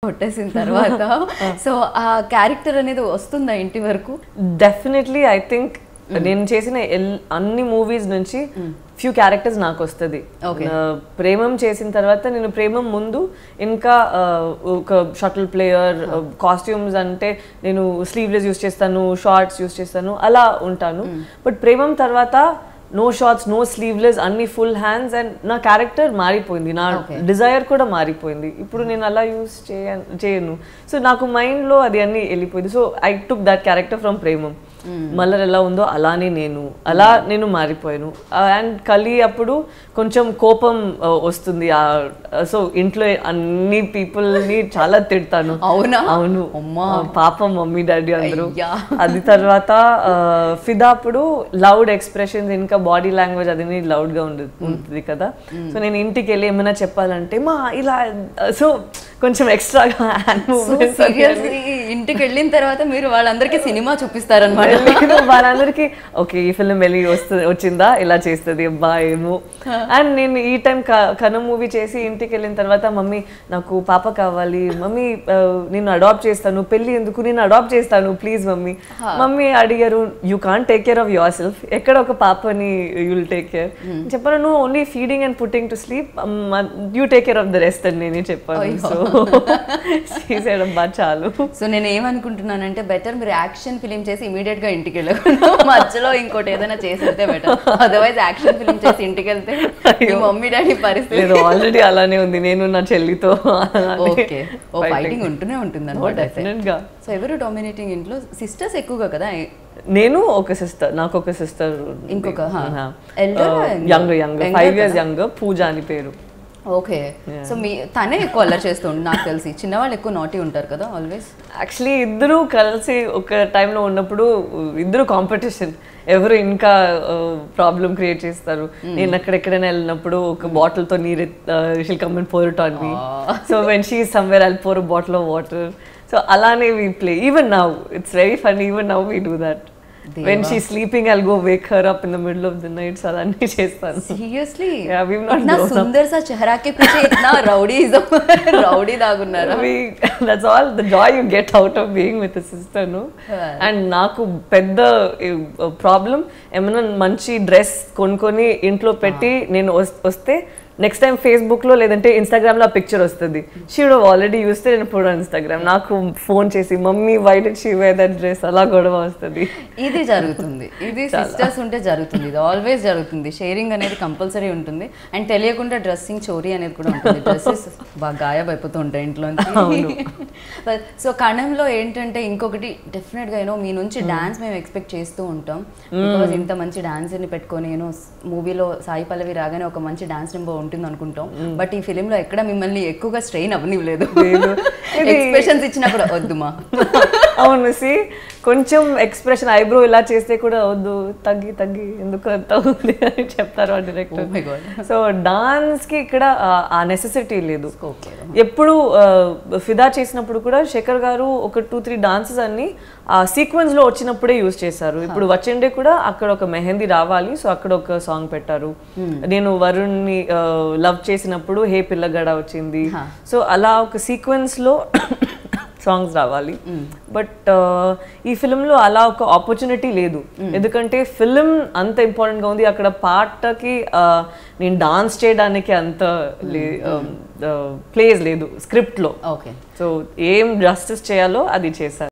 కొట్టేసిన తర్వాత సో ఆ క్యారెక్టర్ అనేది వస్తుందా ఇంటి వరకు? డెఫినెట్లీ ఐ థింక్ నేను చేసిన అన్ని మూవీస్ నుంచి ఫ్యూ క్యారెక్టర్స్ నాకు వస్తుంది. ప్రేమం చేసిన తర్వాత నేను ప్రేమం ముందు ఇంకా ఒక షటిల్ ప్లేయర్, కాస్ట్యూమ్స్ అంటే నేను స్లీవ్లెస్ యూస్ చేస్తాను, షార్ట్స్ యూస్ చేస్తాను, అలా ఉంటాను. బట్ ప్రేమం తర్వాత నో షార్ట్స్, నో స్లీవ్లెస్, అన్ని ఫుల్ హ్యాండ్స్, అండ్ నా క్యారెక్టర్ మారిపోయింది, నా డిజైర్ కూడా మారిపోయింది. ఇప్పుడు నేను అలా యూస్ చేయను. సో నాకు మైండ్లో అది అన్ని వెళ్ళిపోయింది. So I took that character from Premam. Muller ఎలా ఉందో అలానే నేను మారిపోయాను. అండ్ కలి అప్పుడు కొంచెం కోపం వస్తుంది. సో ఇంట్లో అన్ని పీపుల్ని చాలా తిడతాను. అవును, పాపం మమ్మీ డాడీ అందరూ. అది తర్వాత ఫిదా అప్పుడు లౌడ్ ఎక్స్ప్రెషన్స్, ఇంకా బాడీ లాంగ్వేజ్ అది లౌడ్ గా ఉంటుంది కదా. సో నేను ఇంటికి వెళ్ళి ఏమైనా చెప్పాలంటే మా ఇలా, సో కొంచెం ఎక్స్ట్రాగా ఇంటికి వెళ్ళిన తర్వాత మీరు వాళ్ళందరికీ సినిమా చూపిస్తారనమాట. వాళ్ళందరికీ ఓకే ఈ ఫిల్మ్ వెళ్ళి వచ్చిందా, ఇలా చేస్తుంది అబ్బా ఏమో. అండ్ నేను ఈ టైం కన మూవీ చేసి ఇంటికి వెళ్ళిన తర్వాత మమ్మీ నాకు పాప కావాలి, మమ్మీ నేను అడాప్ట్ చేస్తాను, పెళ్ళి ఎందుకు, నేను అడాప్ట్ చేస్తాను ప్లీజ్ మమ్మీ. మమ్మీ అడిగారు you can't take care of your self, ఎక్కడ ఒక పాపని యుల్ టేక్ కేర్. చెప్పాను నువ్వు only feeding and putting to sleep, you take care of the rest అని నేనే చెప్పాను. సో చేసేయడం చాలు. సో నేను ఏమనుకుంటున్నానంటే బెటర్ మీరు యాక్షన్ ఫిలిం చేసి ఇమీడియట్ గా ఇంటికి వెళ్ళకుండా మధ్యలో ఇంకోటి ఏదైనా చేసేస్తే బెటర్. అదర్వైజ్ యాక్షన్ ఫిలిం చేసి ఇంటికి వెళ్తే మమ్మీ డాడీ పరిస్థితి ఆల్రెడీ అలానే ఉంది. నేను నా చెల్లితో ఫైటింగ్ ఉంటూనే ఉంటుంది అనమాట. సో ఎవరు డామినేటింగ్ ఇంట్లో? సిస్టర్స్ ఎక్కువగా కదా. నేను ఒక సిస్టర్, నాకు ఒక సిస్టర్, ఇంకొక యంగ్ 5 years యంగ్, పూజ అని పేరు. ఓకే. సో తనే ఎక్కువ అల్లరి చేస్తుండే నాకు తెలిసి. చిన్నవాళ్ళు ఎక్కువ నాటీ ఉంటారు కదా ఆల్వేస్. యాక్చువల్లీ ఇద్దరు కలిసి ఒక టైంలో ఉన్నప్పుడు ఇద్దరు కాంపిటీషన్, ఎవరు ఇంకా ప్రాబ్లం క్రియేట్ చేస్తారు. నేను ఎక్కడెక్కడైనా వెళ్ళినప్పుడు ఒక బాటిల్తో నీరు షిల్ come and pour it on me. So when she is somewhere I'll pour a bottle of water. So అలానే we play. Even now it's very funny, even now we do that. When she's sleeping I'll go wake her up in the middle of the night. So అలానే చేస్తాను. Seriously? Yeah, we've not इतना सुंदर सा चेहरा के पीछे इतना rowdy दागुन्नारा. That's all the joy you get out of being with a sister, no? And నాకు పెద్ద ప్రాబ్లం ఏమైనా మంచి డ్రెస్ కొనుక్కొని ఇంట్లో పెట్టి నేను వస్తే నెక్స్ట్ టైం ఫేస్బుక్లో లేదంటే ఇన్స్టాగ్రామ్లో ఆ పిక్చర్ వస్తుంది. షీ వుడ్ ఆల్రెడీ చూస్తే నేను ఇప్పుడు ఇన్స్టాగ్రామ్ నాకు ఫోన్ చేసి mummy why did she wear that dress, అలా గొడవ వస్తుంది. ఇది జరుగుతుంది, ఇది సిస్టర్స్ ఉంటే జరుగుతుంది, ఇది ఆల్వేస్ జరుగుతుంది. షేరింగ్ అనేది కంపల్సరీ ఉంటుంది. అండ్ తెలియకుండా డ్రెస్సింగ్ చోరీ అనేది కూడా ఉంటుంది. డ్రెస్సెస్ బాగా గాయబ్ అయిపోతూ ఉంటాయి ఇంట్లో. సో కణంలో ఏంటంటే ఇంకొకటి డెఫినెట్గా మీ నుంచి డాన్స్ మేము ఎక్స్పెక్ట్ చేస్తూ ఉంటాం. బికాజ్ ఇంత మంచి డాన్సర్ని పెట్టుకొని మూవీలో సాయి పల్లవి రాగానే ఒక మంచి డాన్స్ నెంబర్ ఉంటుంది అనుకుంటాం. బట్ ఈ ఫిలిం లో ఎక్కడ మిమ్మల్ని ఎక్కువగా స్ట్రెయిన్ అవ్వనివ్వలేదు. ఎక్స్ప్రెషన్స్ ఇచ్చినా కూడా వద్దుమా. అవును, కొంచెం ఎక్స్ప్రెషన్ ఐబ్రో ఇలా చేస్తే కూడా వద్దు, తగ్గి ఎందుకు అంత ఉంది అని చెప్తారు ఆ డైరెక్టర్. సో డాన్స్ కి ఇక్కడ ఆ నెసెసిటీ లేదు. ఎప్పుడు ఫిదా చేసినప్పుడు కూడా శేఖర్ గారు ఒక 2-3 డాన్సెస్ అన్ని ఆ సీక్వెన్స్ లో వచ్చినప్పుడే యూజ్ చేశారు. ఇప్పుడు వచ్చండే కూడా అక్కడ ఒక మెహందీ రావాలి, సో అక్కడ ఒక సాంగ్ పెట్టారు. నేను వరుణ్ ని లవ్ చేసినప్పుడు హే పిల్లగడ వచ్చింది. సో అలా ఒక సీక్వెన్స్ లో సాంగ్స్ రావాలి. బట్ ఈ ఫిల్మ్లో అలా ఒక ఆపర్చునిటీ లేదు. ఎందుకంటే ఫిల్మ్ అంత ఇంపార్టెంట్గా ఉంది, అక్కడ పాటకి నేను డాన్స్ చేయడానికి అంత ప్లేస్ లేదు స్క్రిప్ట్లో. సో ఏం జస్టిస్ చేయాలో అది చేశారు.